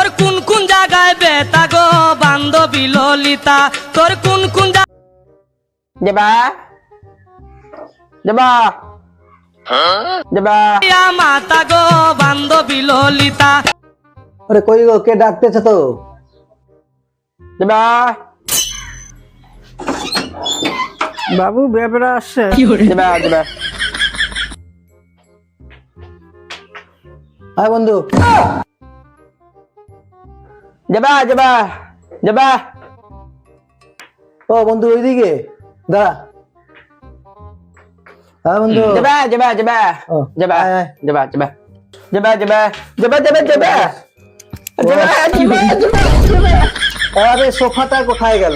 তোর কোন কোন জায়গায় বেতা গো বান্ধবী ললিতা, তোর কোন কোন যাবা যাবা যাবা মাতা গো বান্ধবী ললিতা। আরে কই গো, কে ডাকতেছে তো? যাবা বাবু বেপরা আসছে। যাবা যাবা আয় বন্ধু, যাবা যাবা যাবা ও বন্ধু ওইদিকে দাঁড়া। হ্যাঁ বন্ধু, যাবা যাবা যাবা ও, যাবা আয়, আয়। যাবা যাবা যাবা যাবা যাবা যাবা যাবা আরে সোফাটা কোথায় গেল?